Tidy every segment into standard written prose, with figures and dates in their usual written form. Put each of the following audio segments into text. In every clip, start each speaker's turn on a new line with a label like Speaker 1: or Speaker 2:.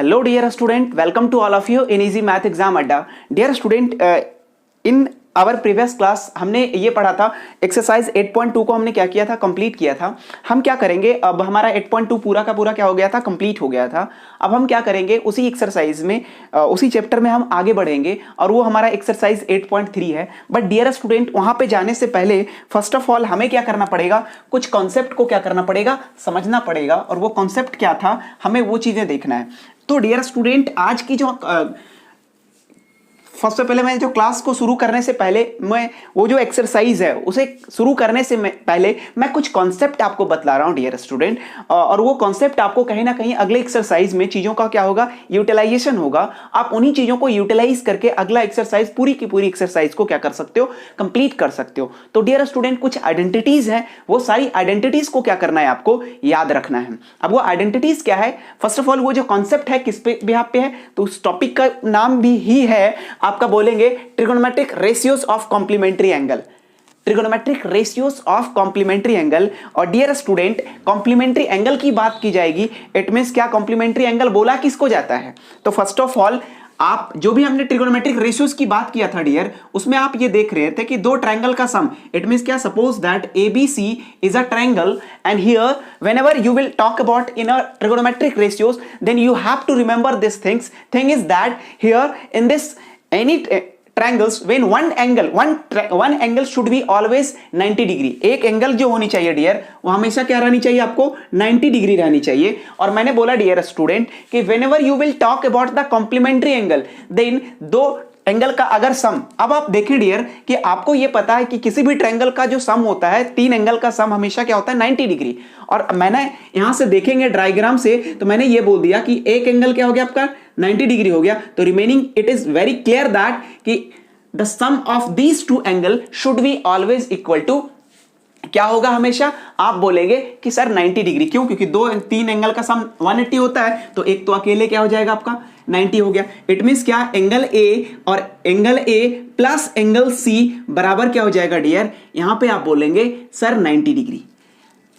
Speaker 1: Hello dear student, welcome to all of you in Easy Math Exam Adda. Dear student, in our previous class हमने ये पढ़ा था exercise 8.2 को हमने क्या किया था, कंप्लीट किया था। हम क्या करेंगे, अब हमारा 8.2 पूरा का पूरा क्या हो गया था, कंप्लीट हो गया था। अब हम क्या करेंगे, उसी एक्सरसाइज में उसी चैप्टर में हम आगे बढ़ेंगे और वो हमारा एक्सरसाइज 8.3 है। बट डियर स्टूडेंट, वहां पे जाने से पहले फर्स्ट ऑफ ऑल हमें क्या करना पड़ेगा, कुछ कॉन्सेप्ट को क्या करना पड़ेगा, समझना पड़ेगा। और वो कॉन्सेप्ट क्या था, हमें वो चीजें देखना है। तो डियर स्टूडेंट, आज की जो सबसे पहले मैं जो क्लास को शुरू करने से पहले मैं वो जो एक्सरसाइज है उसे शुरू करने से पहले मैं कुछ कॉन्सेप्ट आपको बतला रहा हूं डियर स्टूडेंट। और वो कॉन्सेप्ट आपको कहीं ना कहीं अगले एक्सरसाइज में चीजों का क्या होगा, यूटिलाइजेशन होगा। आप उन्हीं चीजों को यूटिलाइज करके अगला एक्सरसाइज पूरी की पूरी एक्सरसाइज को क्या कर सकते हो, कंप्लीट कर सकते हो। तो डियर स्टूडेंट, कुछ आइडेंटिटीज हैं, वो सारी आइडेंटिटीज को क्या करना है, आपको याद रखना है। अब वो आइडेंटिटीज क्या है, फर्स्ट ऑफ ऑल वो जो कॉन्सेप्ट है किस पे बिहाफ पे है, तो उस टॉपिक का नाम भी ही है, आपका बोलेंगे trigonometric ratios of complementary angle. Trigonometric ratios of complementary angle. और डियर स्टूडेंट, कॉम्प्लीमेंट्री एंगल की बात की जाएगी, इट मींस क्या, कॉम्प्लीमेंट्री एंगल बोला किसको जाता है। तो फर्स्ट ऑफ ऑल आप जो भी हमने ट्रिगोनोमेट्रिक रेशियोज की बात किया था डियर, उसमें आप ये देख रहे थे कि दो ट्रायंगल का सम, इट मींस क्या, suppose that ABC is a triangle and here whenever you will talk about in a trigonometric ratios, then you have to remember this things. Thing is that here in this any triangles when one angle should be always 90 degree. एक angle जो होनी चाहिए dear, वो हमेशा क्या रहनी चाहिए, आपको 90 डिग्री रहनी चाहिए। और मैंने बोला डियर स्टूडेंट कि whenever you will talk about the complementary angle, then दो एंगल का अगर सम, अब आप देखें डियर कि आपको ये पता है कि किसी भी ट्रायंगल का जो सम होता है, तीन एंगल का सम हमेशा क्या होता है, 90 डिग्री। और मैंने यहां से देखेंगे डायग्राम से, तो मैंने ये बोल दिया कि एक एंगल क्या हो गया आपका, 90 डिग्री हो गया। तो remaining it is very clear that कि the sum of these two angle should be always equal to क्या होगा, हमेशा आप बोलेंगे कि सर 90 डिग्री। क्यों? क्योंकि तीन एंगल का सम 180 होता है, तो एक तो अकेले क्या हो जाएगा आपका 90 हो गया। इट मींस क्या, एंगल ए और angle A plus angle C बराबर क्या हो जाएगा डियर, यहां पे आप बोलेंगे सर 90 डिग्री।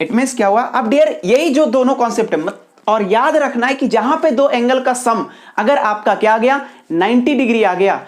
Speaker 1: इट मींस क्या हुआ, अब डियर यही जो दोनों कॉन्सेप्ट है, और याद रखना है कि जहां पे दो एंगल का सम अगर आपका क्या आ गया, 90 डिग्री आ गया,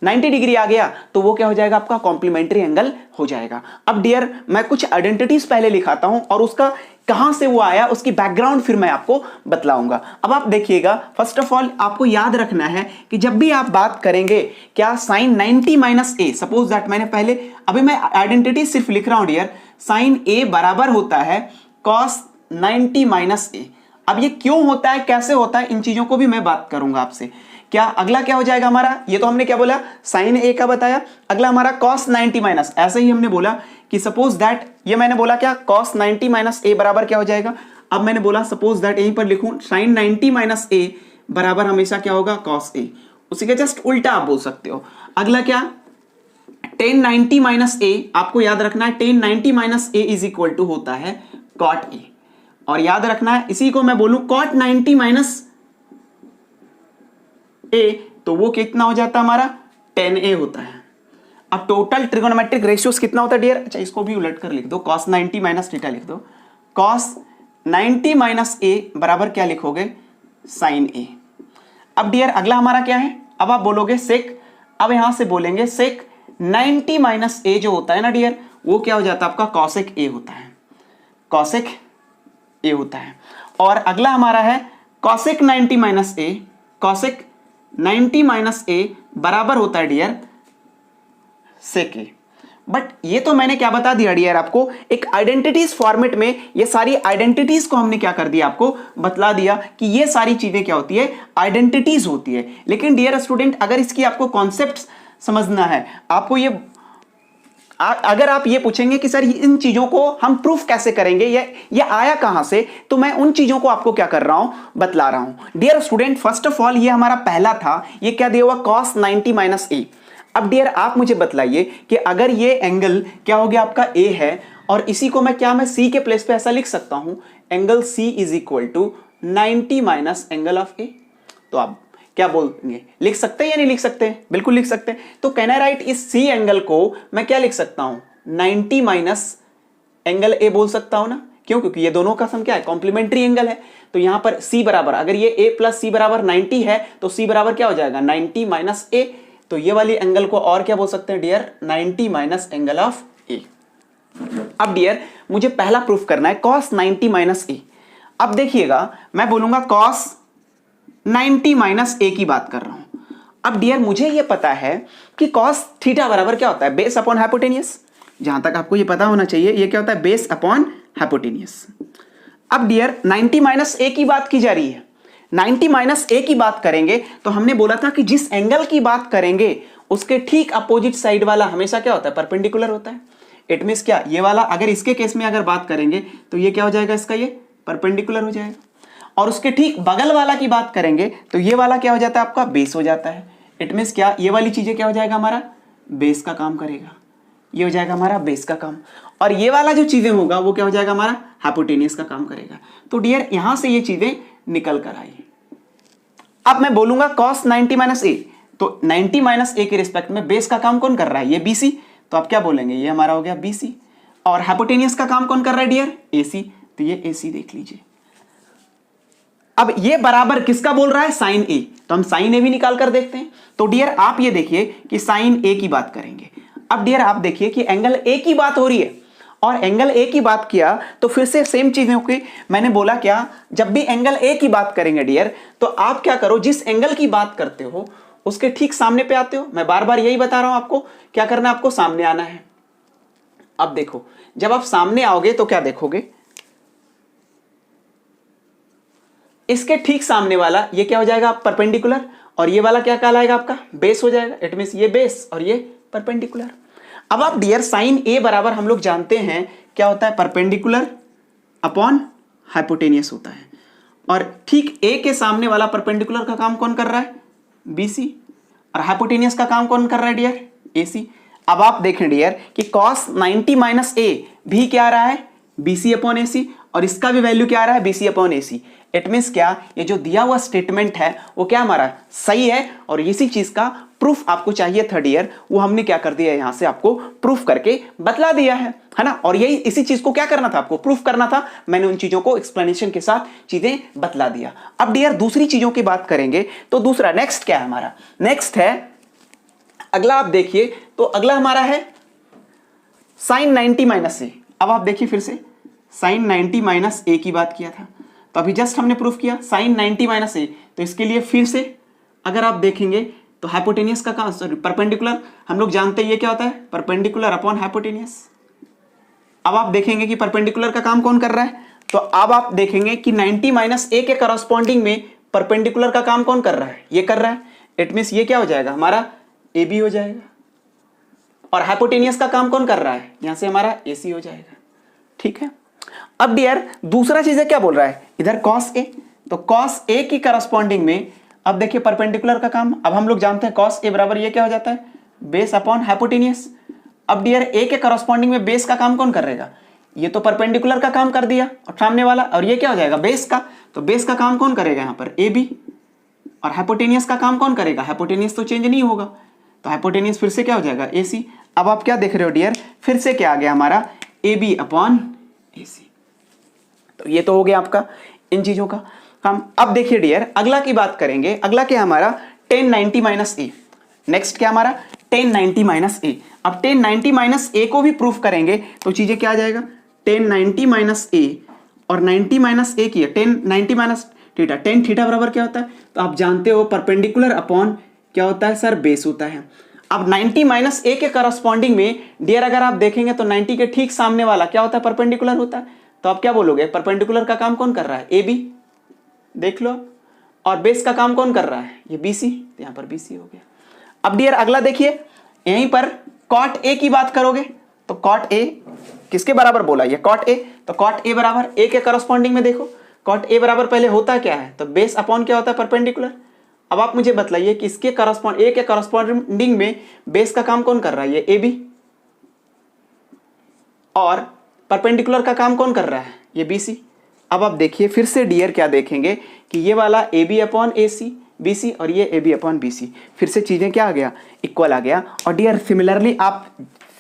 Speaker 1: 90 डिग्री आ गया, तो वो क्या हो जाएगा, आपका कॉम्प्लीमेंट्री एंगल हो जाएगा। अब डियर मैं कुछ आइडेंटिटीज पहले लिखाता हूं और उसका कहां से वो आया, उसकी बैकग्राउंड फिर मैं आपको बतलाऊंगा। अब आप देखिएगा, फर्स्ट ऑफ ऑल आपको याद रखना है कि जब भी आप बात करेंगे क्या, sine 90 minus A, suppose that मैंने पहले, अभी मैं आइडेंटिटी सिर्फ लिख रहा हूं डियर, साइन ए बराबर होता है कॉस 90 माइनस ए। अब ये क्यों होता है, कैसे होता है, इन चीजों को भी मैं बात करूंगा आपसे। क्या अगला क्या हो जाएगा हमारा, ये तो हमने क्या बोला, साइन ए का बताया, अगला हमारा कॉस 90 माइनस, ऐसे ही हमने बोला कि सपोज दैट, ये मैंने बोला क्या, कॉस 90 माइनस ए बराबर क्या हो जाएगा। अब मैंने बोला सपोज दैट यहीं पर लिखूं, साइन 90 माइनस ए बराबर हमेशा क्या होगा, कॉस ए। उसी के जस्ट उल्टा आप बोल सकते हो। अगला क्या, टेन 90 माइनस ए, आपको याद रखना है tan 90 minus A is equal to होता है कॉट ए। और याद रखना है इसी को मैं बोलूं कॉट 90 माइनस ए, तो वो कितना हो जाता है हमारा, 10a होता है। अब टोटल ट्रिगोनोमेट्रिक रेशियोज कितना होता है डियर, अच्छा इसको भी उलट कर लिख दो, cos 90 माइनस थीटा लिख दो, cos 90 माइनस ए बराबर क्या लिखोगे, sin a। अब डियर अगला हमारा क्या है, अब आप बोलोगे सेक, अब यहां से बोलेंगे सेक 90 माइनस ए जो होता है ना डियर, वो क्या हो जाता है आपका cosec a होता है, cosec a होता है। और अगला हमारा है cosec 90 माइनस ए, cosec 90 माइनस ए बराबर होता है डियर सेक ए। बट ये तो मैंने क्या बता दिया डियर आपको, एक आइडेंटिटीज फॉर्मेट में ये सारी आइडेंटिटीज को हमने क्या कर दिया, आपको बतला दिया कि ये सारी चीजें क्या होती है, आइडेंटिटीज होती है। लेकिन डियर स्टूडेंट, अगर इसकी आपको कॉन्सेप्ट समझना है, आपको ये अगर आप ये पूछेंगे कि सर इन चीजों को हम प्रूफ कैसे करेंगे, ये आया कहां से, तो मैं उन चीजों को आपको क्या कर रहा हूं, बतला रहा हूं। Dear student, first of all ये हमारा पहला था, ये क्या दिया हुआ, cos 90 माइनस ए। अब डियर आप मुझे बतलाइए कि अगर ये एंगल क्या हो गया आपका ए है, और इसी को मैं सी के प्लेस पे ऐसा लिख सकता हूं, angle C is equal to 90 minus angle of A. तो आप क्या बोलेंगे, लिख सकते हैं या नहीं लिख सकते, बिल्कुल लिख सकते हैं। तो कैन आई राइट इस सी एंगल को मैं क्या लिख सकता हूं, 90 माइनस एंगल ए बोल सकता हूं ना, क्यों? क्योंकि ये दोनों का सम क्या है? कॉम्प्लीमेंट्री एंगल है। तो यहां पर C बराबर, अगर ये A प्लस C बराबर 90 है तो C बराबर क्या हो जाएगा? 90 माइनस A। तो ये वाली एंगल को और क्या बोल सकते हैं dear? 90 minus angle of A। अब डियर मुझे पहला प्रूफ करना है cos 90 माइनस A। अब देखिएगा मैं बोलूंगा cos 90 माइनस A की बात कर रहा हूं। अब डियर मुझे ये पता है कि cos थीटा बराबर क्या होता है? Base upon hypotenuse. जहां तक आपको ये पता होना चाहिए, ये क्या होता है? Base upon hypotenuse. अब डियर 90 माइनस A की बात की जा रही है। 90 माइनस A की बात करेंगे तो हमने बोला था कि जिस एंगल की बात करेंगे उसके ठीक अपोजिट साइड वाला हमेशा क्या होता है? परपेंडिकुलर होता है। इट मींस क्या? ये वाला अगर इसके केस में अगर बात करेंगे तो ये क्या हो जाएगा? इसका ये परपेंडिकुलर हो जाएगा। और उसके ठीक बगल वाला की बात करेंगे तो ये वाला क्या हो जाता है? आपका बेस हो जाता है। इट मींस क्या? ये वाली चीजें क्या हो जाएगा? हमारा बेस का काम करेगा। ये हो जाएगा हमारा बेस का काम। और ये वाला जो चीजें होगा वो क्या हो जाएगा? हमारा हाइपोटेनियस का काम करेगा। तो डियर यहां से ये चीजें निकल कर आई। अब मैं बोलूंगा cos 90 माइनस A, तो 90 माइनस A के रिस्पेक्ट में बेस का काम कौन कर रहा है? ये BC। तो आप क्या बोलेंगे? ये हमारा हो गया BC। और हाइपोटेनियस का काम कौन कर रहा है डियर? AC। तो ये AC देख लीजिए। अब ये बराबर किसका बोल रहा है? Sine A। तो हम साइन A भी निकाल कर देखते हैं। तो डियर आप ये देखिए कि साइन A की बात करेंगे। अब डियर आप देखिए कि एंगल A की बात हो रही है, और एंगल A की बात किया तो फिर से सेम चीजें की मैंने बोला क्या? जब भी एंगल A की बात करेंगे डियर तो आप क्या करो? जिस एंगल की बात करते हो उसके ठीक सामने पे आते हो। मैं बार बार यही बता रहा हूं आपको, क्या करना है? आपको सामने आना है। अब देखो जब आप सामने आओगे तो क्या देखोगे? इसके ठीक सामने वाला ये क्या हो जाएगा? परपेंडिकुलर। और ये वाला क्या कहलाएगा? आपका बेस हो जाएगा। इट मींस ये बेस और ये परपेंडिकुलर। अब आप डियर साइन A बराबर हम लोग जानते हैं क्या होता है? परपेंडिकुलर अपॉन हाइपोटेनियस होता है। और ठीक A के सामने वाला परपेंडिकुलर का काम कौन कर रहा है? BC। और हाइपोटेनियस का काम कौन कर रहा है डियर? AC। अब आप देखें डियर कि cos 90 माइनस A भी क्या आ रहा है? BC upon AC। और इसका भी वैल्यू क्या आ रहा है? BC upon AC। It means क्या? ये जो दिया हुआ स्टेटमेंट है वो क्या हमारा सही है। और इसी चीज का प्रूफ आपको चाहिए था डियर, वो हमने क्या कर दिया? यहां से आपको प्रूफ करके बतला दिया है ना। और यही इसी चीज को क्या करना था? आपको प्रूफ करना था। मैंने उन चीजों को एक्सप्लेनेशन के साथ चीजें बतला दिया। अब डियर दूसरी चीजों की बात करेंगे तो दूसरा नेक्स्ट क्या है हमारा? नेक्स्ट है अगला। आप देखिए तो अगला हमारा है साइन 90 माइनस A। अब आप देखिए फिर से साइन 90 माइनस A की बात किया था, तो अभी जस्ट हमने प्रूफ किया साइन 90 माइनस A। तो इसके लिए फिर से अगर आप देखेंगे तो हाइपोटेनियस का काम, सॉरी परपेंडिकुलर, हम लोग जानते हैं ये क्या होता है? Perpendicular upon hypotenuse. अब आप देखेंगे कि परपेंडिकुलर का काम कौन कर रहा है? तो अब आप देखेंगे कि 90 माइनस A के करस्पॉन्डिंग में परपेंडिकुलर का काम कौन कर रहा है? ये कर रहा है। इट मींस ये क्या हो जाएगा? हमारा AB हो जाएगा। और हाइपोटेनियस का काम कौन कर रहा है? यहां से हमारा AC हो जाएगा। ठीक है। अब डियर दूसरा चीज है क्या बोल रहा है? इधर cos A। तो cos A की करस्पॉन्डिंग में अब देखिए परपेंडिकुलर का काम। अब हम लोग जानते हैं cos A बराबर ये क्या हो जाता है? Base upon hypotenuse. अब डियर A के करस्पॉन्डिंग में बेस का काम कौन करेगा? ये तो परपेंडिकुलर का काम कर दिया और सामने वाला, और ये क्या हो जाएगा? बेस का। तो बेस का काम कौन करेगा यहां पर? AB। और हाइपोटेनियस का काम कौन करेगा? हाइपोटेनियस तो चेंज नहीं होगा, तो हाइपोटेनियस फिर से क्या हो जाएगा? AC। अब आप क्या देख रहे हो डियर? फिर से क्या आ गया हमारा? AB upon AC। तो ये तो हो गया आपका इन चीजों का काम। अब देखिए डियर अगला की बात करेंगे। अगला क्या हमारा? tan 90 minus A। नेक्स्ट क्या हमारा? tan 90 minus A। अब tan 90 माइनस A को भी प्रूफ करेंगे तो चीजें क्या आ जाएगा? tan 90 माइनस A और 90 माइनस A की है tan 90 minus theta. tan theta बराबर क्या होता है? तो आप जानते हो परपेंडिकुलर अपॉन क्या होता है सर? बेस होता है। अब 90 माइनस A के करस्पॉन्डिंग में डियर अगर आप देखेंगे तो 90 के ठीक सामने वाला क्या होता है? परपेंडिकुलर होता है। तो आप क्या बोलोगे? परपेंडिकुलर का काम कौन कर रहा है? AB। देख लो। और बेस का काम कौन कर रहा है? ये BC। तो यहां पर BC हो गया। अब डियर अगला देखिए, यहीं पर cot A की बात करोगे तो cot A किसके बराबर बोला? ये cot A। तो cot A बराबर A के करस्पॉन्डिंग में देखो cot A बराबर पहले होता क्या है? तो बेस अपॉन क्या होता है? परपेंडिकुलर। अब आप मुझे बताइए कि इसके A के करस्पॉन्डिंग में बेस का काम कौन कर रहा है? ये AB। और परपेंडिकुलर का काम कौन कर रहा है? ये BC। अब आप देखिए फिर से डियर क्या देखेंगे कि ये वाला AB अपॉन AC BC और ये AB अपॉन BC, फिर से चीजें क्या आ गया? इक्वल आ गया। और डियर सिमिलरली आप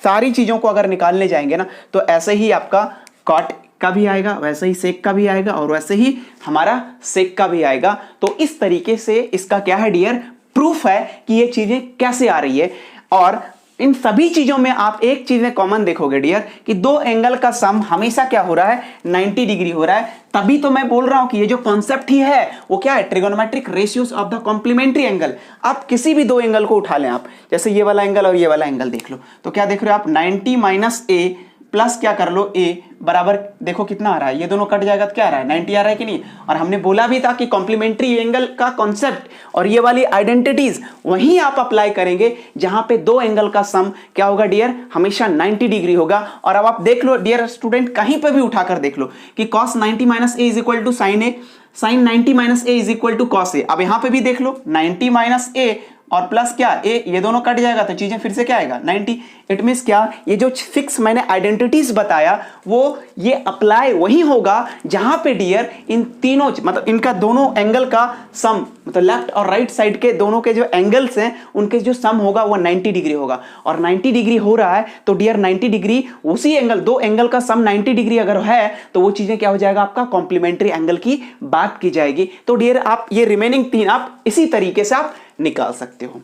Speaker 1: सारी चीजों को अगर निकालने जाएंगे ना तो ऐसे ही आपका cot का भी आएगा, वैसे ही सेक का भी आएगा और वैसे ही हमारा सेक का भी आएगा। तो इस तरीके से इसका क्या है डियर, प्रूफ है कि ये चीजें कैसे आ रही है। और इन सभी चीजों में आप एक चीज में कॉमन देखोगे डियर कि दो एंगल का सम हमेशा क्या हो रहा है, 90 डिग्री हो रहा है। तभी तो मैं बोल रहा हूं कि ये जो कॉन्सेप्ट ही है वो क्या है, trigonometric ratios of the complementary angle. आप किसी भी दो एंगल को उठा लें, आप जैसे ये वाला एंगल और ये वाला एंगल देख लो, तो क्या देख रहे हो आप, 90 माइनस ए प्लस क्या कर लो a बराबर, देखो कितना आ रहा है, ये दोनों कट जाएगा तो क्या आ रहा है, 90 आ रहा है कि नहीं। और हमने बोला भी था कि कॉम्प्लीमेंट्री एंगल का कॉन्सेप्ट और ये वाली आइडेंटिटीज वहीं आप अप्लाई करेंगे जहां पे दो एंगल का सम क्या होगा डियर, हमेशा 90 डिग्री होगा। और अब आप देख लो डियर स्टूडेंट, कहीं पे भी उठाकर देख लो कि cos 90 minus A is equal to sine A, sine 90 minus A is equal to cos A. अब यहां पे भी देख लो 90 माइनस ए और प्लस क्या ए, ये दोनों कट जाएगा तो चीजें फिर से क्या आएगा 90। इट मींस क्या, ये जो फिक्स मैंने आइडेंटिटीज बताया वो ये अप्लाई वही होगा जहां पे डियर इन तीनों मतलब इनका दोनों एंगल का सम, मतलब लेफ्ट और राइट साइड के दोनों के जो एंगल्स हैं उनके जो सम होगा वो 90 डिग्री होगा। और 90 डिग्री हो रहा है तो डियर 90 डिग्री उसी एंगल, दो एंगल का सम 90 डिग्री अगर है तो वो चीजें क्या हो जाएगा, आपका कॉम्प्लीमेंट्री एंगल की बात की जाएगी। तो डियर आप ये रिमेनिंग तीन आप इसी तरीके से आप निकाल सकते हो।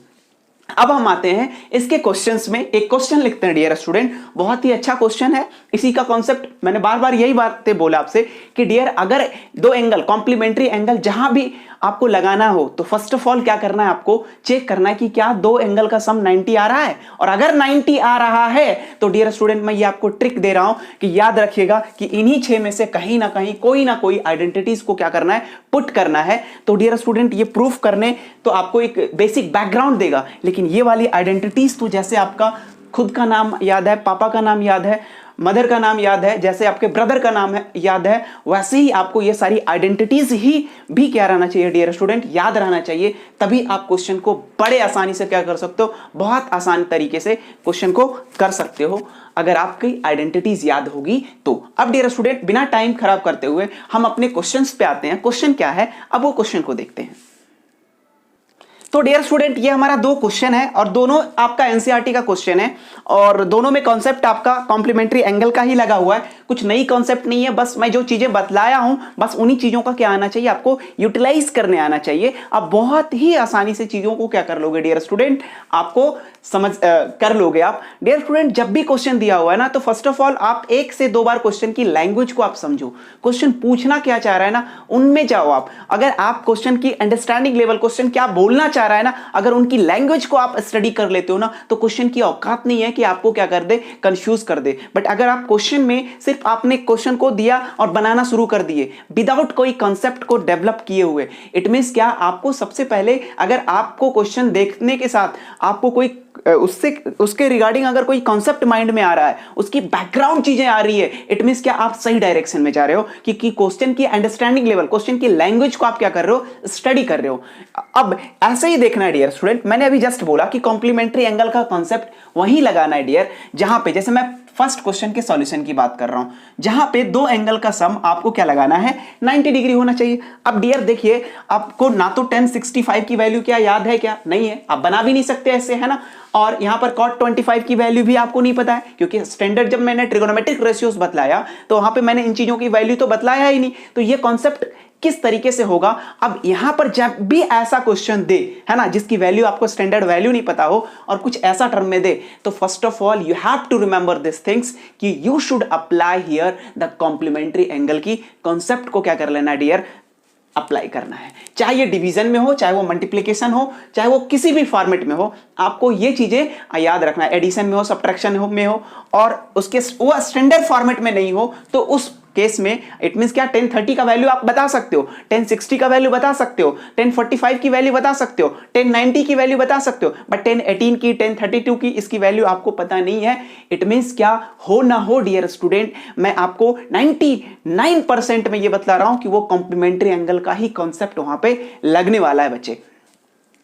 Speaker 1: अब हम आते हैं इसके क्वेश्चंस में, एक क्वेश्चन लिखते हैं डियर स्टूडेंट, बहुत ही अच्छा क्वेश्चन है। इसी का कॉन्सेप्ट मैंने बार बार यही बातें बोला आपसे कि डियर अगर दो एंगल कॉम्प्लीमेंट्री एंगल जहां भी आपको लगाना हो तो फर्स्ट ऑफ ऑल क्या करना है, आपको चेक करना है कि क्या दो एंगल का सम 90 आ रहा है। और अगर 90 आ रहा है तो डियर स्टूडेंट मैं ये आपको ट्रिक दे रहा हूं कि याद रखिएगा कि इन्हीं 6 में से कहीं ना कहीं कोई ना कोई आइडेंटिटीज को क्या करना है, पुट करना है। तो डियर स्टूडेंट ये प्रूफ करने तो आपको एक बेसिक बैकग्राउंड देगा, लेकिन ये वाली आइडेंटिटीज तो जैसे आपका खुद का नाम याद है, पापा का नाम याद है, मदर का नाम याद है, जैसे आपके ब्रदर का नाम है याद है, वैसे ही आपको ये सारी आइडेंटिटीज ही भी क्या रहना चाहिए डियर स्टूडेंट, याद रहना चाहिए। तभी आप क्वेश्चन को बड़े आसानी से क्या कर सकते हो, बहुत आसान तरीके से क्वेश्चन को कर सकते हो अगर आपकी आइडेंटिटीज याद होगी तो। अब डियर स्टूडेंट बिना टाइम खराब करते हुए हम अपने क्वेश्चंस पे आते हैं। क्वेश्चन क्या है, अब वो क्वेश्चन को देखते हैं। तो डियर स्टूडेंट ये हमारा दो क्वेश्चन है और दोनों आपका एनसीईआरटी का क्वेश्चन है और दोनों में कॉन्सेप्ट आपका कॉम्प्लीमेंट्री एंगल का ही लगा हुआ है, कुछ नई कॉन्सेप्ट नहीं है। बस मैं जो चीजें बतलाया हूं बस उन्हीं चीजों का क्या आना चाहिए, आपको यूटिलाइज करने आना चाहिए। आप बहुत ही आसानी से चीजों को क्या कर लोगे डियर स्टूडेंट, आपको समझ कर लोगे आप। डियर स्टूडेंट जब भी क्वेश्चन दिया हुआ है ना तो फर्स्ट ऑफ ऑल आप 1 से 2 बार क्वेश्चन की लैंग्वेज को आप समझो, क्वेश्चन पूछना क्या चाह रहा है ना उनमें जाओ आप। अगर आप क्वेश्चन की अंडरस्टैंडिंग लेवल, क्वेश्चन क्या बोलना चाह रहा है ना, अगर उनकी लैंग्वेज को आप स्टडी कर लेते हो ना तो क्वेश्चन की औकात नहीं है कि आपको क्या कर दे, कंफ्यूज कर दे। बट अगर आप क्वेश्चन में सिर्फ आपने क्वेश्चन को दिया और बनाना शुरू कर दिए विदाउट कोई कॉन्सेप्ट को डेवलप किए हुए, इट मींस क्या, आपको सबसे पहले अगर आपको क्वेश्चन देखने के साथ आपको कोई उसके रिगार्डिंग अगर कोई कॉन्सेप्ट माइंड में आ रहा है, उसकी बैकग्राउंड चीजें आ रही है, इट मींस क्या आप सही डायरेक्शन में जा रहे हो कि क्वेश्चन की अंडरस्टैंडिंग लेवल, क्वेश्चन की लैंग्वेज को आप क्या कर रहे हो, स्टडी कर रहे हो। अब ऐसे ही देखना है डियर स्टूडेंट, मैंने अभी जस्ट बोला कि कॉम्प्लीमेंट्री एंगल का कॉन्सेप्ट वहीं लगाना है डियर जहां पे, जैसे मैं फर्स्ट क्वेश्चन के सॉल्यूशन की बात कर रहा हूं जहां पे दो एंगल का सम आपको क्या लगाना है, 90 डिग्री होना चाहिए। अब डियर देखिए आपको ना तो tan 65 की वैल्यू क्या याद है, क्या नहीं है, आप बना भी नहीं सकते ऐसे, है ना। और यहां पर cot 25 की वैल्यू भी आपको नहीं पता है क्योंकि स्टैंडर्ड जब मैंने ट्रिगोनोमेट्रिक रेशियोज बतलाया तो वहां पे मैंने इन चीजों की वैल्यू तो बतलाया ही नहीं। तो ये कॉन्सेप्ट किस तरीके से होगा, अब यहां पर जब भी ऐसा क्वेश्चन दे, है ना, जिसकी वैल्यू आपको स्टैंडर्ड वैल्यू नहीं पता हो और कुछ ऐसा टर्म में दे, तो first of all you have to remember this things कि you should apply here the complementary angle की कॉन्सेप्ट को क्या कर लेना डियर, अप्लाई करना है। चाहे ये डिवीजन में हो, चाहे वो मल्टीप्लिकेशन हो, चाहे वो किसी भी फॉर्मेट में हो, आपको ये चीजें याद रखना है। एडिशन में हो, सबट्रैक्शन में हो और उसके वो स्टैंडर्ड फॉर्मेट में नहीं हो तो उस केस में इट मींस क्या, 1030 का वैल्यू आप बता सकते हो, 1060 का वैल्यू बता सकते हो, 1045 की वैल्यू बता सकते हो, 1090 की वैल्यू बता सकते हो, बट 1018 की, 1032 की इसकी वैल्यू आपको पता नहीं है। इट मींस क्या, हो ना हो डियर स्टूडेंट, मैं आपको 99% में ये बतला रहा हूं कि वो कॉम्प्लीमेंट्री एंगल का ही कॉन्सेप्ट वहां पे लगने वाला है बच्चे।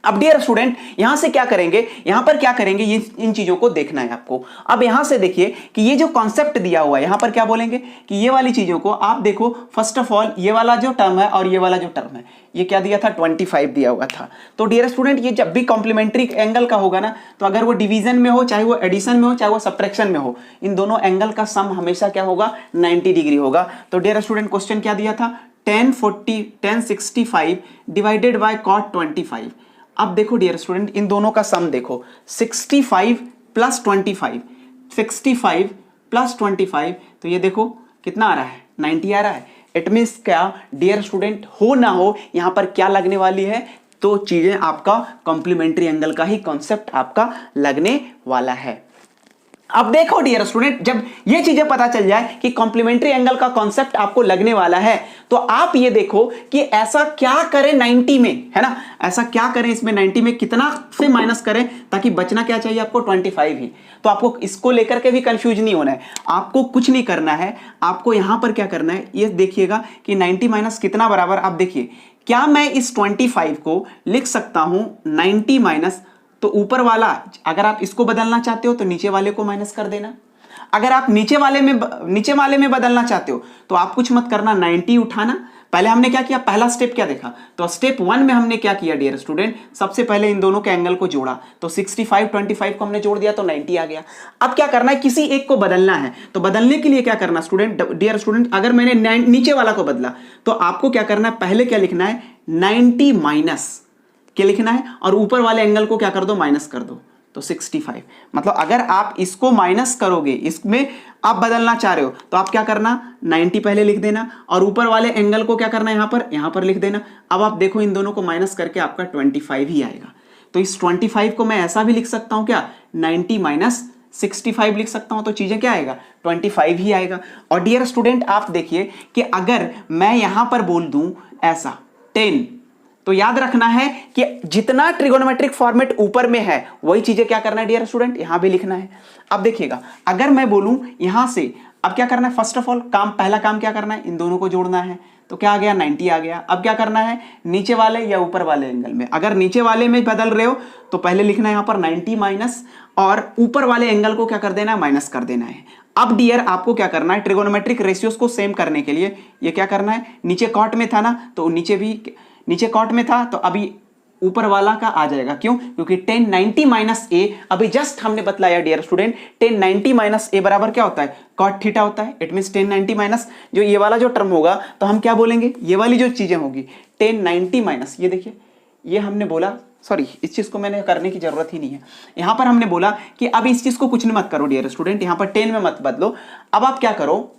Speaker 1: अब डियर स्टूडेंट यहां से क्या करेंगे, यहां पर क्या करेंगे, ये इन चीजों को देखना है आपको। अब यहां से देखिए कि ये जो कॉन्सेप्ट दिया हुआ है, यहां पर क्या बोलेंगे कि ये वाली चीजों को आप देखो, फर्स्ट ऑफ ऑल ये वाला जो टर्म है और ये वाला जो टर्म है, ये क्या दिया था 25 दिया हुआ था। तो डियर स्टूडेंट ये जब भी कॉम्प्लीमेंट्री एंगल का होगा ना, तो अगर वो डिवीजन में हो, चाहे वो एडिशन में हो, चाहे वो सब्ट्रैक्शन में हो, इन दोनों एंगल का सम हमेशा क्या होगा 90 डिग्री होगा। तो डियर स्टूडेंट क्वेश्चन क्या दिया था, 1065 डिवाइडेड बाय cot 25। अब देखो डियर स्टूडेंट इन दोनों का सम देखो, 65 प्लस 25, 65 प्लस 25, तो ये देखो कितना आ रहा है 90 आ रहा है। इट मीन्स क्या डियर स्टूडेंट, हो ना हो यहां पर क्या लगने वाली है, तो चीजें आपका कॉम्प्लीमेंट्री एंगल का ही कॉन्सेप्ट आपका लगने वाला है। अब देखो डियर स्टूडेंट, जब ये चीजें पता चल जाए कि कॉम्प्लीमेंट्री एंगल का कॉन्सेप्ट आपको लगने वाला है, तो आप ये देखो कि ऐसा क्या करें 90 में, है ना, ऐसा क्या करें इसमें 90 में कितना से माइनस करें ताकि बचना क्या चाहिए आपको 25 ही। तो आपको इसको लेकर के भी कंफ्यूज नहीं होना है, आपको कुछ नहीं करना है, आपको यहां पर क्या करना है, ये देखिएगा कि 90 माइनस कितना बराबर, आप देखिए क्या मैं इस 25 को लिख सकता हूं 90 माइनस, तो ऊपर वाला अगर आप इसको बदलना चाहते हो तो नीचे वाले को माइनस कर देना, अगर आप नीचे वाले में बदलना चाहते हो तो आप कुछ मत करना, 90 उठाना। पहले हमने क्या किया, पहला स्टेप क्या देखा, तो स्टेप 1 में हमने क्या किया डियर स्टूडेंट, सबसे पहले इन दोनों के एंगल को जोड़ा, तो 65 25 को हमने जोड़ दिया तो 90 आ गया। अब क्या करना है, किसी एक को बदलना है, तो बदलने के लिए क्या करना स्टूडेंट, डियर स्टूडेंट अगर मैंने नीचे वाला को बदला तो आपको क्या करना है, पहले क्या लिखना है 90 माइनस क्या लिखना है, और ऊपर वाले एंगल को क्या कर दो माइनस कर दो, तो 65। मतलब अगर आप इसको माइनस करोगे, इसमें आप बदलना चाह रहे हो, तो आप क्या करना 90 पहले लिख देना और ऊपर वाले एंगल को क्या करना है यहां पर लिख देना। अब आप देखो इन दोनों को माइनस करके आपका 25 ही आएगा। तो इस 25 को मैं ऐसा भी लिख सकता हूं क्या, 90 माइनस 65 लिख सकता हूं, तो चीजें क्या आएगा 25 ही आएगा। और डियर स्टूडेंट आप देखिए कि अगर मैं यहां पर बोल दूं ऐसा 10, तो याद रखना है कि जितना ट्रिगोनोमेट्रिक फॉर्मेट ऊपर में है वही चीजें क्या करना है डियर स्टूडेंट, यहां भी लिखना है। अब देखिएगा अगर मैं बोलूं यहां से, अब क्या करना है, फर्स्ट ऑफ ऑल पहला काम क्या करना है, इन दोनों को जोड़ना है, तो क्या आ गया 90 आ गया। अब क्या करना है, नीचे वाले या ऊपर वाले एंगल में, अगर नीचे वाले में बदल रहे हो तो पहले लिखना है यहां पर 90 माइनस, और ऊपर वाले एंगल को क्या कर देना है, माइनस कर देना है। अब डियर आपको क्या करना है, ट्रिगोनोमेट्रिक रेशियोज को सेम करने के लिए ये क्या करना है, नीचे कॉट में था ना, तो नीचे कॉट में था तो अभी ऊपर वाला का आ जाएगा, क्यों, क्योंकि 1090 माइनस ए, अभी जस्ट हमने बतलाया डियर स्टूडेंट 1090 माइनस ए बराबर क्या होता है, कॉट थीटा होता है। इट मींस 1090 माइनस जो ये वाला जो टर्म होगा, तो हम क्या बोलेंगे, ये वाली जो चीजें होगी 1090 माइनस, ये देखिए ये हमने बोला, सॉरी इस चीज को मैंने करने की जरूरत ही नहीं है, यहां पर हमने बोला कि अब इस चीज को कुछ नहीं मत करो डियर स्टूडेंट, यहां पर 10 में मत बदलो। अब आप क्या करो,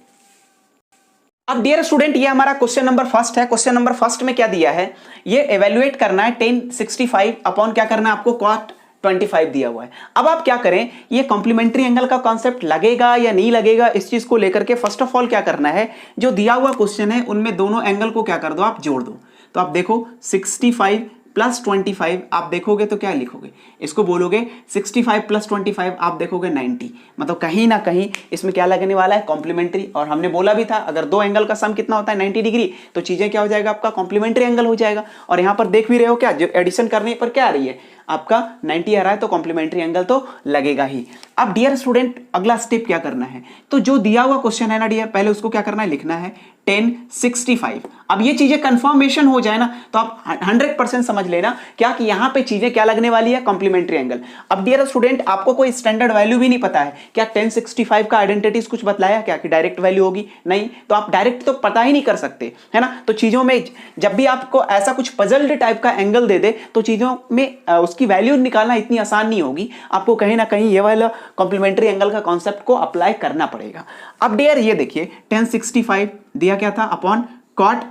Speaker 1: अब डियर स्टूडेंट ये हमारा क्वेश्चन नंबर फर्स्ट है। क्वेश्चन नंबर फर्स्ट में क्या दिया है, ये एवेल्युएट करना है 1065 अपॉन क्या करना है आपको cot 25 दिया हुआ है। अब आप क्या करें, ये कॉम्प्लीमेंट्री एंगल का कॉन्सेप्ट लगेगा या नहीं लगेगा, इस चीज को लेकर के फर्स्ट ऑफ ऑल क्या करना है, जो दिया हुआ क्वेश्चन है उनमें दोनों एंगल को क्या कर दो, आप जोड़ दो। तो आप देखो 65 प्लस 25 आप देखोगे तो क्या लिखोगे, इसको बोलोगे 65 प्लस 25 आप देखोगे 90। मतलब कहीं ना कहीं इसमें क्या लगने वाला है, कॉम्प्लीमेंट्री। और हमने बोला भी था अगर दो एंगल का सम कितना होता है 90 डिग्री, तो चीजें क्या हो जाएगा आपका कॉम्प्लीमेंट्री एंगल हो जाएगा। और यहां पर देख भी रहे हो क्या, जो एडिशन करने पर क्या आ रही है आपका 90 आ रहा है, तो कॉम्प्लीमेंट्री एंगल तो लगेगा ही। अब डियर स्टूडेंट अगला स्टेप क्या करना है, तो जो दिया हुआ क्वेश्चन है ना डियर, पहले उसको क्या करना है, लिखना है 1065। अब ये चीजें कंफर्मेशन हो जाए ना, तो आप 100% समझ लेना क्या कि यहां पे चीजें क्या लगने वाली है, कॉम्प्लीमेंट्री एंगल। अब डियर स्टूडेंट आपको कोई स्टैंडर्ड वैल्यू भी नहीं पता है क्या, 1065 का आइडेंटिटीज कुछ बतलाया क्या कि डायरेक्ट वैल्यू होगी, नहीं, तो आप डायरेक्ट तो पता ही नहीं कर सकते, है ना। तो चीजों में जब भी आपको ऐसा कुछ पजल्ड टाइप का एंगल दे दे, तो चीजों में उसकी वैल्यू निकालना इतनी आसान नहीं होगी, आपको कहीं ना कहीं ये वाला कॉम्प्लीमेंट्री एंगल का कॉन्सेप्ट को अप्लाई करना पड़ेगा। अब डियर ये देखिए 1065 दिया क्या था अपॉन cot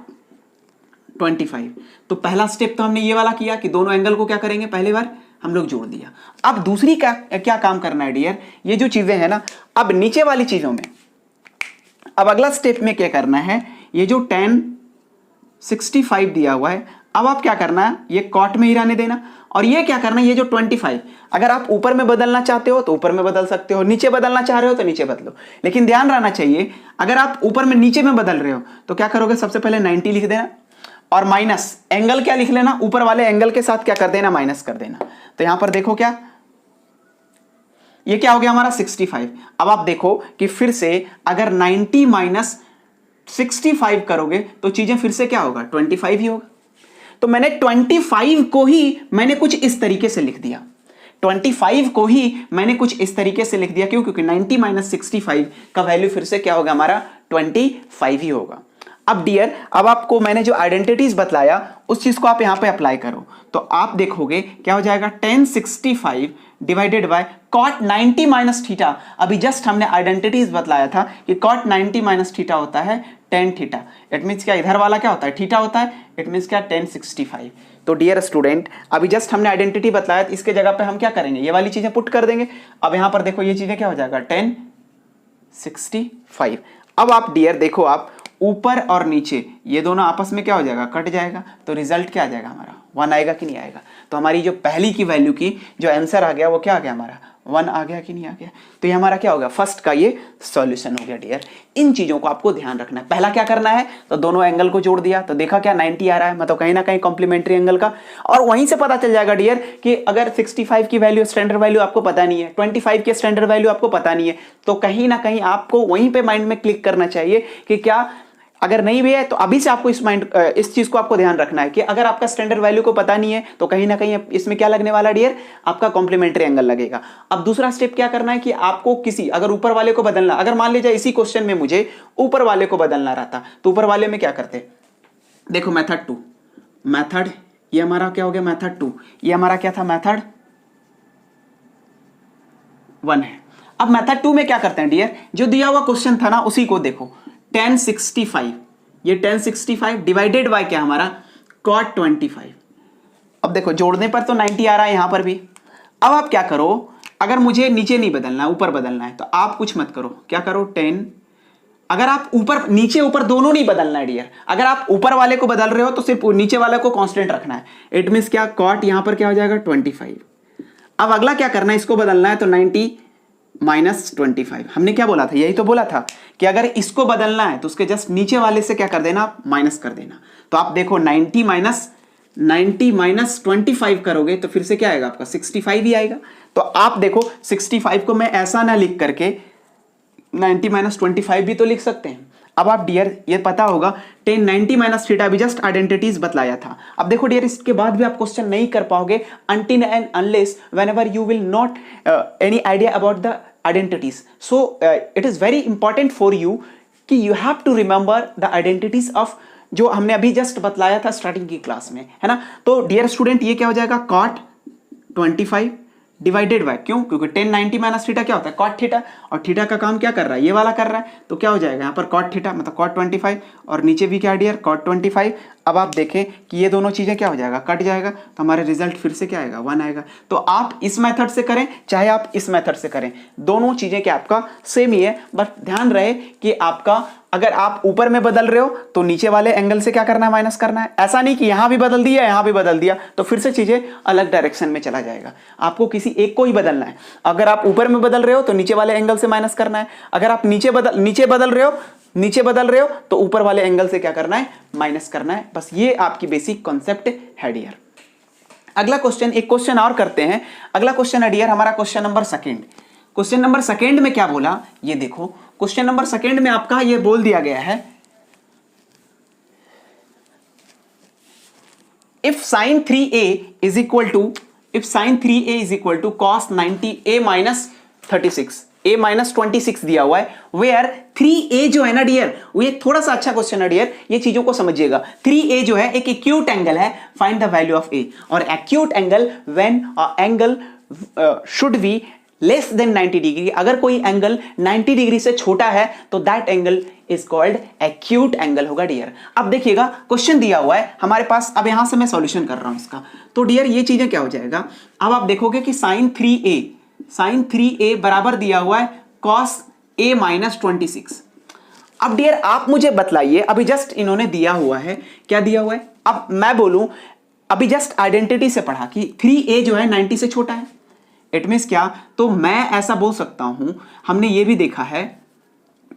Speaker 1: 25, तो पहला स्टेप तो हमने ये वाला किया कि दोनों एंगल को क्या करेंगे, पहली बार हम लोग जोड़ दिया। अब दूसरी क्या काम करना है डियर, ये जो चीजें हैं ना, अब नीचे वाली चीजों में अब अगला स्टेप में क्या करना है, ये जो 1065 दिया हुआ है, अब आप क्या करना है, ये कॉट में ही रहने देना, और ये क्या करना है, ये जो 25 अगर आप ऊपर में बदलना चाहते हो तो ऊपर में बदल सकते हो, नीचे बदलना चाह रहे हो तो नीचे बदलो। लेकिन ध्यान रहना चाहिए अगर आप ऊपर में नीचे में बदल रहे हो तो क्या करोगे, सबसे पहले 90 लिख देना, और माइनस एंगल क्या लिख लेना, ऊपर वाले एंगल के साथ क्या कर देना, माइनस कर देना। तो यहां पर देखो क्या, ये क्या हो गया हमारा 65। अब आप देखो कि फिर से अगर 90 माइनस 65 करोगे तो चीजें फिर से क्या होगा, 25 ही होगा। तो मैंने 25 को ही मैंने कुछ इस तरीके से लिख दिया, 25 को ही मैंने कुछ इस तरीके से लिख दिया। क्यों? क्योंकि 90 माइनस 65 का वैल्यू फिर से क्या होगा हमारा, 25 ही होगा। अब डियर, अब आपको मैंने जो आइडेंटिटीज बतलाया उस चीज को आप यहां पे अप्लाई करो, तो आप देखोगे क्या हो जाएगा, 1065 divided by cot 90 minus theta. अभी जस्ट हमने आइडेंटिटीज बतलाया था कि cot 90 माइनस थीटा होता है tan थीटा। इट मीन्स क्या, इधर वाला क्या होता है, थीटा होता है। इट मीन्स क्या, 1065। तो डियर स्टूडेंट, अभी जस्ट हमने आइडेंटिटी बतलाया, इसके जगह पे हम क्या करेंगे, ये वाली चीजें पुट कर देंगे। अब यहां पर देखो ये चीजें क्या हो जाएगा, 1065। अब आप डियर देखो, आप ऊपर और नीचे ये दोनों आपस में क्या हो जाएगा, कट जाएगा। तो रिजल्ट क्या आ जाएगा हमारा, 1 आएगा कि नहीं आएगा। तो हमारी जो पहली की वैल्यू की जो आंसर आ गया वो क्या आ गया हमारा, 1 आ गया कि नहीं आ गया। तो ये हमारा क्या होगा, फर्स्ट का ये सॉल्यूशन हो गया डियर। इन चीजों को आपको ध्यान रखना है। पहला क्या करना है, तो दोनों एंगल को जोड़ दिया तो देखा क्या 90 आ रहा है, मतलब कहीं ना कहीं कॉम्प्लीमेंट्री एंगल का। और वहीं से पता चल जाएगा डियर कि अगर 65 की वैल्यू स्टैंडर्ड वैल्यू आपको पता नहीं है, 25 की स्टैंडर्ड वैल्यू आपको पता नहीं है, तो कहीं ना कहीं आपको वहीं पे माइंड में क्लिक करना चाहिए कि क्या, अगर नहीं भी है तो अभी से आपको इस चीज को आपको ध्यान रखना है कि अगर आपका स्टैंडर्ड वैल्यू को पता नहीं है तो कहीं ना कहीं इसमें क्या लगने वाला डियर, आपका कॉम्प्लीमेंट्री एंगल लगेगा। अब दूसरा स्टेप क्या करना है कि आपको किसी, अगर ऊपर वाले को बदलना, अगर मान लीजिए इसी क्वेश्चन में मुझे ऊपर वाले को बदलना रहता तो ऊपर वाले में क्या करते, देखो मेथड 2, मेथड ये हमारा क्या हो गया, मेथड 2, ये हमारा क्या था, मेथड 1 है। अब मेथड 2 में क्या करते हैं डियर, जो दिया हुआ क्वेश्चन था ना उसी को देखो, 1065, ये 1065 डिवाइडेड बाय क्या हमारा, cot 25। अब देखो जोड़ने पर तो 90 आ रहा है यहां पर भी। अब आप क्या करो, अगर मुझे नीचे नहीं बदलना है ऊपर बदलना है तो आप कुछ मत करो, क्या करो 10, अगर आप ऊपर नीचे ऊपर दोनों नहीं बदलना है डियर, अगर आप ऊपर वाले को बदल रहे हो तो सिर्फ नीचे वाले को कांस्टेंट रखना है। इट मींस क्या, cot यहां पर क्या हो जाएगा 25। अब अगला क्या करना है, इसको बदलना है तो 90 माइनस 25। हमने क्या बोला था, यही तो बोला था कि अगर इसको बदलना है तो उसके जस्ट नीचे वाले से क्या कर देना, माइनस कर देना। तो आप देखो 90 माइनस 25 करोगे तो फिर से क्या आएगा आपका, 65 ही आएगा। तो आप देखो 65 को मैं ऐसा ना लिख करके 90 माइनस 25 भी तो लिख सकते हैं। अब आप डियर ये पता होगा 10 90 माइनस थीटा भी जस्ट आइडेंटिटीज बतलाया था। अब देखो डियर, इसके बाद भी आप क्वेश्चन नहीं कर पाओगे until and unless whenever you will not any idea about the identities. So it is very important for you कि you have to remember the identities of जो हमने अभी जस्ट बतलाया था स्टार्टिंग की क्लास में, है ना। तो डियर स्टूडेंट ये क्या हो जाएगा, cot 25 डिवाइडेड बाय, क्यों, क्योंकि 10 90 माइनस थीटा क्या होता है, cot थीटा, और थीटा का काम क्या कर रहा है, ये वाला कर रहा है। तो क्या हो जाएगा यहाँ पर cot थीटा मतलब cot 25, और नीचे भी क्या डियर, cot 25। अब आप देखें कि ये दोनों चीजें क्या हो जाएगा, कट जाएगा, तो हमारे रिजल्ट फिर से क्या आएगा, 1 आएगा। तो आप इस मेथड से करें चाहे आप इस मेथड से करें, दोनों चीजें क्या आपका सेम ही है। बस ध्यान रहे कि आपका अगर आप ऊपर में बदल रहे हो तो नीचे वाले एंगल से क्या करना है, माइनस करना है। ऐसा नहीं कि यहां भी बदल दिया यहां भी बदल दिया तो फिर से चीजें अलग डायरेक्शन में चला जाएगा। आपको किसी एक को ही बदलना है। अगर आप ऊपर में बदल रहे हो तो नीचे वाले एंगल से माइनस करना है। अगर आप नीचे बदल रहे हो तो ऊपर वाले एंगल से क्या करना है, माइनस करना है। बस ये आपकी बेसिक कॉन्सेप्ट है डियर। अगला क्वेश्चन, एक क्वेश्चन और करते हैं। अगला क्वेश्चन है डियर हमारा question number second. Question number second में क्या बोला, ये देखो क्वेश्चन नंबर सेकंड में आपका ये बोल दिया गया है, if sin 3a is equal to cos 90a minus 36, a minus 26 दिया हुआ है, where 3a जो है ना डियर, वो ये थोड़ा सा अच्छा क्वेश्चन है डियर, ये चीजों को समझिएगा। 3a जो है एक एक्यूट एंगल है, find the value of a, और acute angle when angle should be less than 90 degree, अगर कोई एंगल 90 डिग्री से छोटा है तो that angle is called acute angle होगा डियर। अब देखिएगा क्वेश्चन दिया हुआ है हमारे पास, अब यहां से मैं सॉल्यूशन कर रहा हूं इसका। तो डियर ये चीजें क्या हो जाएगा, अब आप देखोगे कि sin 3a बराबर दिया हुआ है cos a माइनस 26। अब डियर आप मुझे बतलाइए, अभी जस्ट इन्होंने दिया हुआ है, क्या दिया हुआ है, अब मैं बोलूं अभी जस्ट आइडेंटिटी से पढ़ा कि 3a जो है 90 से छोटा है। इट मींस क्या, तो मैं ऐसा बोल सकता हूं, हमने ये भी देखा है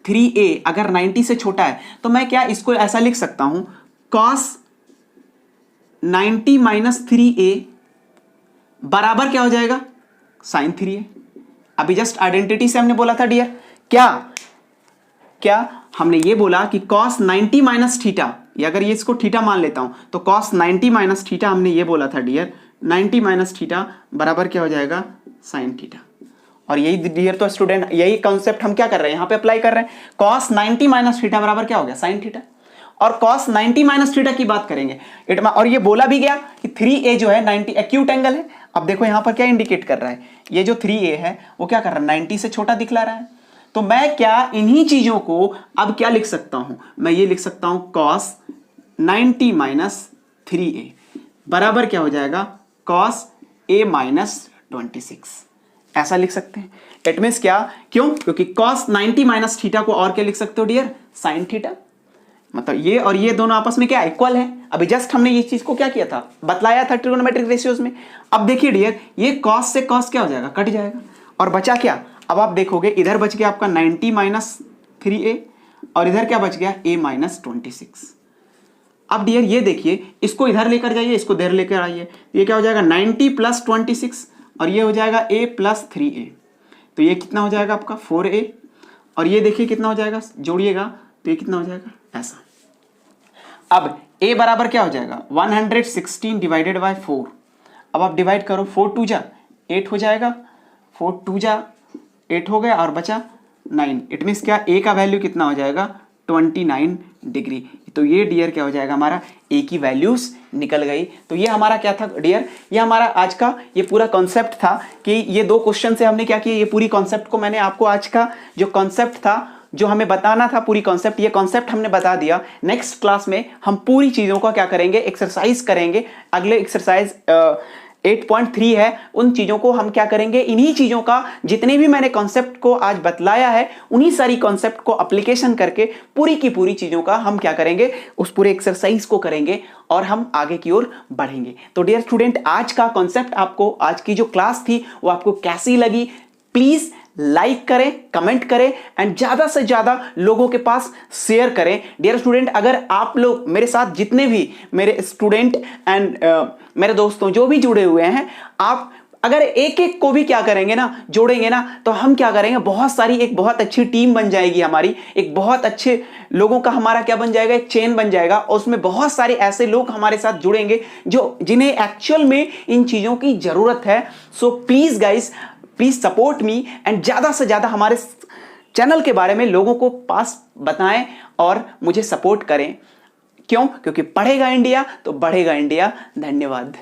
Speaker 1: 3a अगर 90 से छोटा है तो मैं क्या इसको ऐसा लिख सकता हूं cos 90 माइनस 3a बराबर क्या हो जाएगा, साइन 3a। अभी जस्ट आइडेंटिटी से हमने बोला था डियर, क्या हमने ये बोला कि cos 90 माइनस थीटा, या अगर ये इसको थीटा मान लेता हूं तो cos 90 माइनस थीटा, हमने ये बोला था डियर 90 माइनस थीटा बराबर क्या हो जाएगा, साइन थीटा। और यही डियर तो स्टूडेंट, यही कॉन्सेप्ट हम क्या कर रहे हैं, यहां पे अप्लाई कर रहे हैं। cos 90 माइनस थीटा बराबर क्या हो गया, साइन थीटा। और cos 90 माइनस थीटा की बात करेंगे और ये बोला भी गया कि 3a जो है 90 एक्यूट एंगल है। अब देखो यहां पर क्या इंडिकेट कर रहा है, ये जो 3a है वो क्या कर रहा है, 90 से छोटा दिखला रहा है। तो मैं क्या इन्हीं चीजों को अब क्या लिख सकता हूं, मैं ये लिख सकता हूं cos 90 माइनस 3a बराबर क्या हो जाएगा, cos a माइनस 26। ऐसा लिख सकते हैं। इट मींस क्या, क्यों, क्योंकि cos 90 माइनस थीटा को और क्या लिख सकते हो डियर, साइन थीटा। मतलब ये और ये दोनों आपस में क्या इक्वल है। अभी जस्ट हमने ये चीज को क्या किया था, बतलाया था ट्रिगोनोमेट्रिक रेशियोज में। अब देखिए डियर, ये cos से cos क्या हो जाएगा, कट जाएगा, और बचा क्या, अब आप देखोगे इधर बच गया आपका 90 माइनस 3a और इधर क्या बच गया, a माइनस 26। अब डियर ये देखिए, इसको इधर लेकर जाइए, इसको इधर लेकर आइए, ये क्या हो जाएगा 90 प्लस 26 और ये हो जाएगा a प्लस 3a। तो ये कितना हो जाएगा आपका 4a, और ये देखिए कितना हो जाएगा, जोड़िएगा तो ये कितना हो जाएगा, ऐसा। अब a बराबर क्या हो जाएगा, 116 डिवाइडेड बाय 4। अब आप डिवाइड करो, 4 2 जा 8 हो जाएगा, 4 2 जा 8 हो गया और बचा 9। इट मीन्स क्या, a का वैल्यू कितना हो जाएगा, 29 डिग्री। तो ये डियर क्या हो जाएगा, हमारा a की वैल्यूज निकल गई। तो ये हमारा क्या था डियर, ये हमारा आज का ये पूरा कॉन्सेप्ट था कि ये 2 क्वेश्चन से हमने क्या किया, ये पूरी कॉन्सेप्ट को मैंने आपको आज का जो कॉन्सेप्ट था, जो हमें बताना था पूरी कॉन्सेप्ट, ये कॉन्सेप्ट हमने बता दिया। नेक्स्ट क्लास में हम पूरी चीजों का क्या करेंगे, एक्सरसाइज करेंगे। अगले एक्सरसाइज 8.3 है, उन चीजों को हम क्या करेंगे, इन्हीं चीजों का जितने भी मैंने कॉन्सेप्ट को आज बतलाया है, उन्हीं सारी कॉन्सेप्ट को एप्लीकेशन करके पूरी की पूरी चीजों का हम क्या करेंगे, उस पूरे एक्सरसाइज को करेंगे और हम आगे की ओर बढ़ेंगे। तो डियर स्टूडेंट, आज का कॉन्सेप्ट आपको, आज की जो क्लास थी वो आपको कैसी लगी, प्लीज लाइक करें, कमेंट करें एंड ज्यादा से ज्यादा लोगों के पास शेयर करें। डियर स्टूडेंट, अगर आप लोग मेरे साथ, जितने भी मेरे स्टूडेंट एंड मेरे दोस्तों जो भी जुड़े हुए हैं, आप अगर एक एक को भी क्या करेंगे ना, जोड़ेंगे ना, तो हम क्या करेंगे, बहुत सारी एक बहुत अच्छी टीम बन जाएगी हमारी, एक बहुत अच्छे लोगों का हमारा क्या बन जाएगा, एक चेन बन जाएगा। और उसमें बहुत सारे ऐसे लोग हमारे साथ जुड़ेंगे जो जिन्हें एक्चुअल में इन चीजों की जरूरत है। So please guys, please support me and ज्यादा से ज्यादा हमारे चैनल के बारे में लोगों को पास बताएं और मुझे सपोर्ट करें। क्यों? क्योंकि पढ़ेगा इंडिया तो बढ़ेगा इंडिया। धन्यवाद।